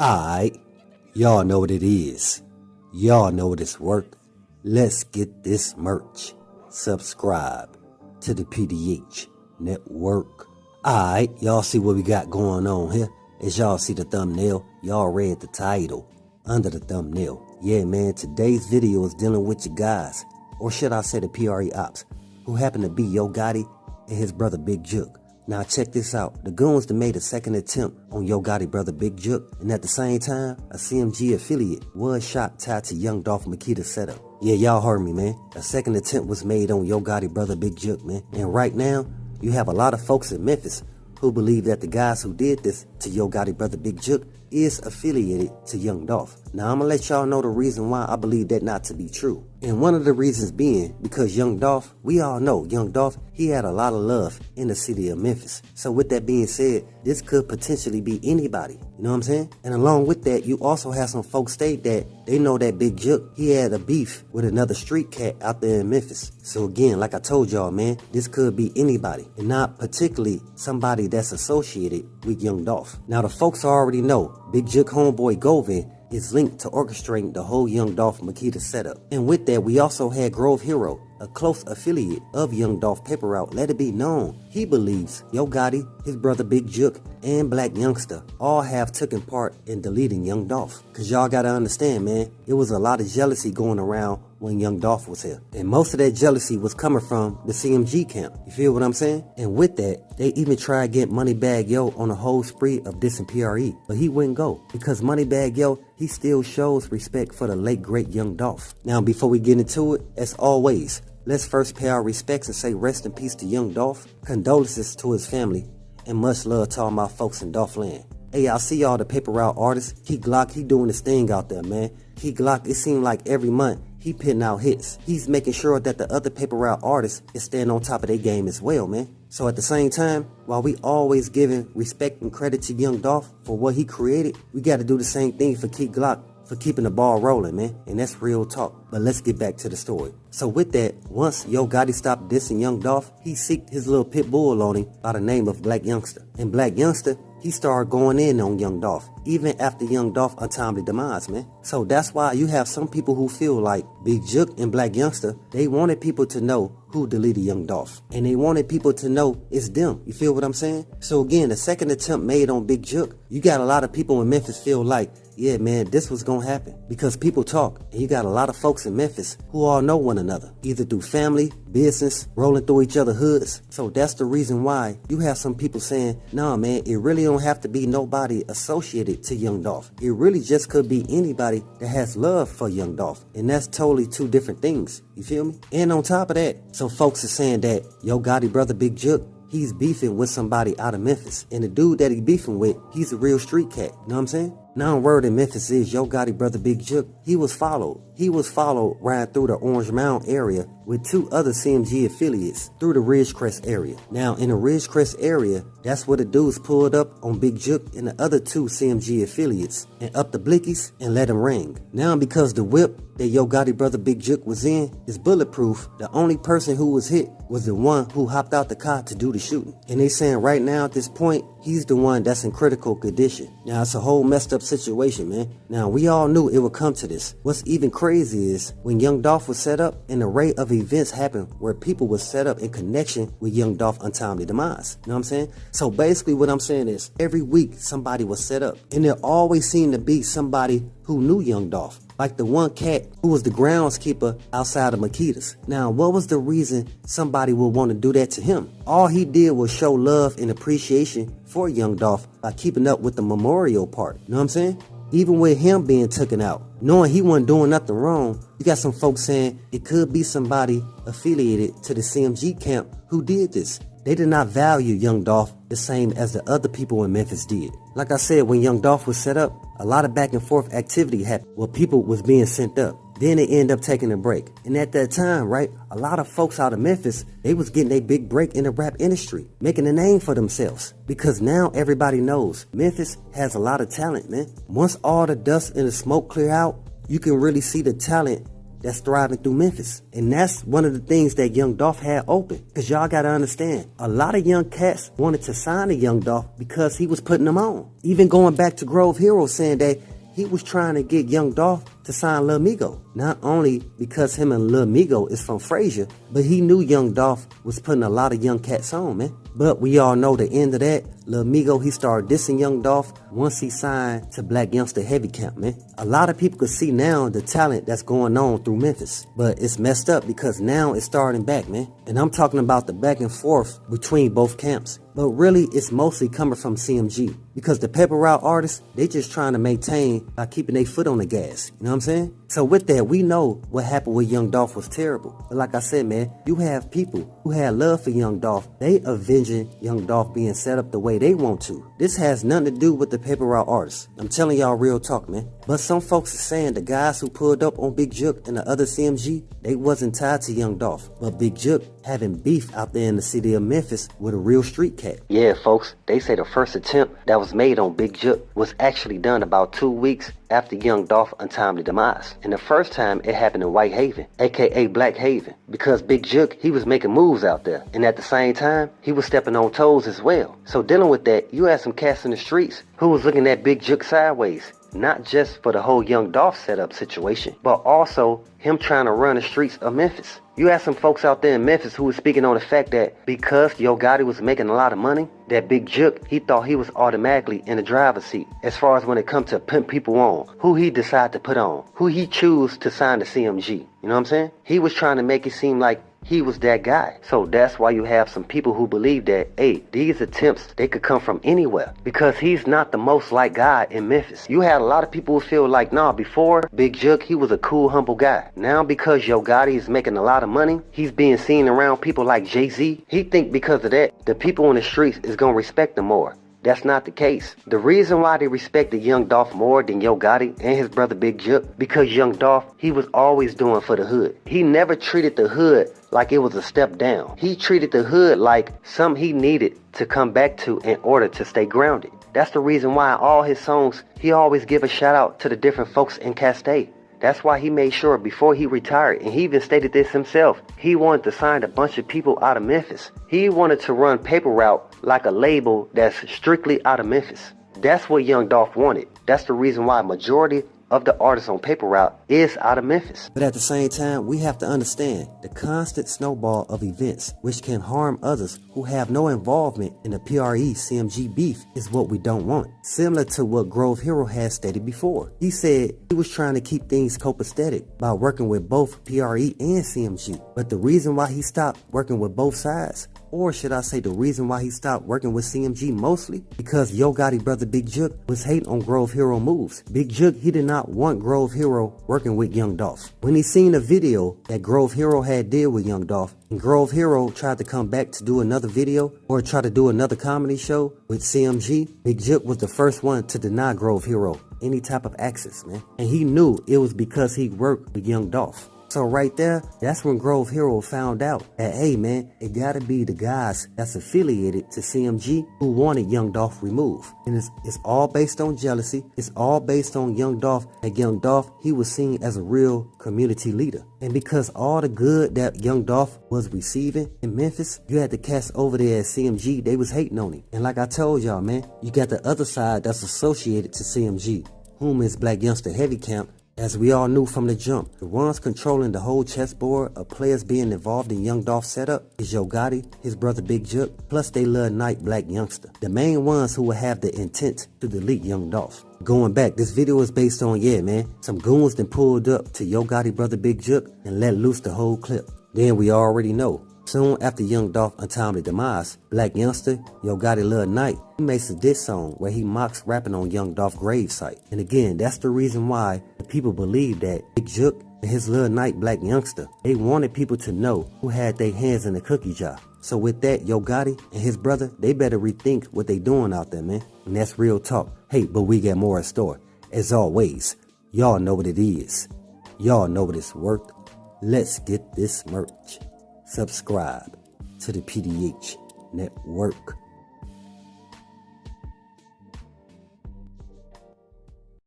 Alright, y'all know what it is. Y'all know what it's worth. Let's get this merch. Subscribe to the PDH Network. Alright, y'all see what we got going on here? As y'all see the thumbnail, y'all read the title under the thumbnail. Yeah, man, today's video is dealing with you guys, or should I say the PRE ops, who happen to be Yo Gotti and his brother Big Jook. Now check this out, the Goons made a second attempt on Yo Gotti brother Big Jook, and at the same time, a CMG affiliate was shot tied to Young Dolph Makita's setup. Yeah, y'all heard me, man. A second attempt was made on Yo Gotti brother Big Jook, man. And right now, you have a lot of folks in Memphis who believe that the guys who did this to Yo Gotti brother Big Jook is affiliated to Young Dolph. Now I'm gonna let y'all know the reason why I believe that not to be true. And one of the reasons being because Young Dolph, we all know Young Dolph, he had a lot of love in the city of Memphis. So with that being said, this could potentially be anybody, you know what I'm saying? And along with that, you also have some folks state that they know that Big Jook, he had a beef with another street cat out there in Memphis. So again, like I told y'all, man, this could be anybody, and not particularly somebody that's associated with Young Dolph. Now the folks already know Big Jook homeboy Govin is linked to orchestrating the whole Young Dolph Makita setup. And with that, we also had Grove Hero, a close affiliate of Young Dolph Paper Route, let it be known. He believes Yo Gotti, his brother Big Jook, and Black Youngster all have taken part in deleting Young Dolph. Cause y'all gotta understand, man, it was a lot of jealousy going around when Young Dolph was here. And most of that jealousy was coming from the CMG camp. You feel what I'm saying? And with that, they even tried to get Moneybagg Yo on a whole spree of dissing PRE. But he wouldn't go. Because Moneybagg Yo, he still shows respect for the late great Young Dolph. Now before we get into it, as always, let's first pay our respects and say rest in peace to Young Dolph, condolences to his family, and much love to all my folks in Dolph land. Hey, I see y'all the paper route artists. Key Glock, he doing his thing out there, man. Key Glock, it seemed like every month he pitting out hits. He's making sure that the other paper route artists is staying on top of their game as well, man. So at the same time, while we always giving respect and credit to Young Dolph for what he created, we got to do the same thing for Key Glock for keeping the ball rolling, man. And that's real talk. But let's get back to the story. So with that, once Yo Gotti stopped dissing Young Dolph, he seeked his little pit bull on him by the name of Black Youngster. And Black Youngster, he started going in on Young Dolph, even after Young Dolph untimely demise, man. So that's why you have some people who feel like Big Jook and Black Youngster, they wanted people to know who deleted Young Dolph. And they wanted people to know it's them. You feel what I'm saying? So again, the second attempt made on Big Jook, you got a lot of people in Memphis feel like, yeah, man, this was gonna happen. Because people talk, and you got a lot of folks in Memphis who all know one another, either through family, business, rolling through each other's hoods. So that's the reason why you have some people saying, nah, man, it really don't have to be nobody associated to Young Dolph. It really just could be anybody that has love for Young Dolph. And that's totally two different things. You feel me? And on top of that, some folks are saying that Yo Gotti brother Big Jook, he's beefing with somebody out of Memphis. And the dude that he beefing with, he's a real street cat. You know what I'm saying? Now word in Memphis is Yo Gotti brother Big Jook, he was followed. He was followed right through the Orange Mound area with two other CMG affiliates through the Ridgecrest area. Now in the Ridgecrest area, that's where the dudes pulled up on Big Jook and the other two CMG affiliates and up the blickies and let him ring. Now because the whip that Yo Gotti brother Big Jook was in is bulletproof, the only person who was hit was the one who hopped out the car to do the shooting. And they saying right now at this point, he's the one that's in critical condition. Now it's a whole messed up situation, man. Now we all knew it would come to this. What's even crazy is when Young Dolph was set up, an array of events happened where people were set up in connection with Young Dolph untimely demise. You know what I'm saying? So basically what I'm saying is every week somebody was set up, and there always seemed to be somebody who knew Young Dolph. Like the one cat who was the groundskeeper outside of Makita's. Now, what was the reason somebody would want to do that to him? All he did was show love and appreciation for Young Dolph by keeping up with the memorial part. You know what I'm saying? Even with him being taken out, knowing he wasn't doing nothing wrong, you got some folks saying it could be somebody affiliated to the CMG camp who did this. They did not value Young Dolph the same as the other people in Memphis did. Like I said, when Young Dolph was set up, a lot of back and forth activity happened where people was being sent up. Then they end up taking a break. And at that time, right, a lot of folks out of Memphis, they was getting a big break in the rap industry, making a name for themselves. Because now everybody knows Memphis has a lot of talent, man. Once all the dust and the smoke clear out, you can really see the talent that's thriving through Memphis. And that's one of the things that Young Dolph had open. Cause y'all gotta understand, a lot of young cats wanted to sign to Young Dolph because he was putting them on. Even going back to Grove Hero saying that he was trying to get Young Dolph to sign Lil Migo. Not only because him and Lil Migo is from Frazier, but he knew Young Dolph was putting a lot of young cats on, man. But we all know the end of that. Lil Migo, he started dissing Young Dolph once he signed to Black Youngster Heavy Camp, man. A lot of people could see now the talent that's going on through Memphis. But it's messed up because now it's starting back, man. And I'm talking about the back and forth between both camps. But really, it's mostly coming from CMG. Because the paper route artists, they just trying to maintain by keeping their foot on the gas. You know what I'm saying? So with that, we know what happened with Young Dolph was terrible. But like I said, man, you have people who had love for Young Dolph. They avenging Young Dolph being set up the way they want to. This has nothing to do with the paper route artists. I'm telling y'all real talk, man. But some folks are saying the guys who pulled up on Big Jook and the other CMG, they wasn't tied to Young Dolph. But Big Jook having beef out there in the city of Memphis with a real street cat. Yeah, folks, they say the first attempt that was made on Big Jook was actually done about 2 weeks after Young Dolph's untimely demise. And the first time it happened in White Haven, aka Black Haven, because Big Jook, he was making moves out there. And at the same time, he was stepping on toes as well. So dealing with that, you had some cats in the streets who was looking at Big Jook sideways. Not just for the whole Young Dolph setup situation, but also him trying to run the streets of Memphis. You had some folks out there in Memphis who was speaking on the fact that because Yo Gotti was making a lot of money, that Big Jook, he thought he was automatically in the driver's seat as far as when it comes to pimp people on, who he decide to put on, who he choose to sign to CMG. You know what I'm saying? He was trying to make it seem like he was that guy. So that's why you have some people who believe that, hey, these attempts, they could come from anywhere because he's not the most liked guy in Memphis. You had a lot of people who feel like, nah, before Big Jook, he was a cool, humble guy. Now because Yo Gotti is making a lot of money, he's being seen around people like Jay-Z. He think because of that, the people in the streets is gonna respect him more. That's not the case. The reason why they respected Young Dolph more than Yo Gotti and his brother Big Jook, because Young Dolph, he was always doing for the hood. He never treated the hood like it was a step down. He treated the hood like something he needed to come back to in order to stay grounded. That's the reason why in all his songs, he always give a shout out to the different folks in Castay. That's why he made sure before he retired, and he even stated this himself, he wanted to sign a bunch of people out of Memphis. He wanted to run Paper Route like a label that's strictly out of Memphis. That's what Young Dolph wanted. That's the reason why majority of the artists on Paper Route is out of Memphis. But at the same time, we have to understand the constant snowball of events which can harm others who have no involvement in the PRE CMG beef is what we don't want. Similar to what Grove Hero had stated before. He said he was trying to keep things copacetic by working with both PRE and CMG. But the reason why he stopped working with both sides, or should I say the reason why he stopped working with CMG mostly, because Yo Gotti brother Big Jook was hating on Grove Hero moves. Big Jook, he did not want Grove Hero working with Young Dolph. When he seen a video that Grove Hero had did with Young Dolph, and Grove Hero tried to come back to do another video or try to do another comedy show with CMG, Big Jook was the first one to deny Grove Hero any type of access, man. And he knew it was because he worked with Young Dolph. So right there, that's when Grove Hero found out that, hey man, it gotta be the guys that's affiliated to CMG who wanted Young Dolph removed. And it's all based on jealousy. It's all based on Young Dolph. And Young Dolph, he was seen as a real community leader. And because all the good that Young Dolph was receiving in Memphis, you had the cats over there at CMG, they was hating on him. And like I told y'all, man, you got the other side that's associated to CMG, whom is Black Youngster Heavy Camp. As we all knew from the jump, the ones controlling the whole chessboard of players being involved in Young Dolph's setup is Yo Gotti, his brother Big Jook, plus they little night Black Youngster. The main ones who will have the intent to delete Young Dolph. Going back, this video is based on, yeah man, some goons then pulled up to Yo Gotti brother Big Jook and let loose the whole clip. Then we already know. Soon after Young Dolph untimely demise, Black Youngster, Yo Gotti Lil Night, he makes a diss song where he mocks rapping on Young Dolph gravesite. And again, that's the reason why the people believe that Big Jook and his Lil Night Black Youngster, they wanted people to know who had their hands in the cookie jar. So with that, Yo Gotti and his brother, they better rethink what they doing out there, man. And that's real talk. Hey, but we got more in store. As always, y'all know what it is. Y'all know what it's worth. Let's get this merch. Subscribe to the PDH Network.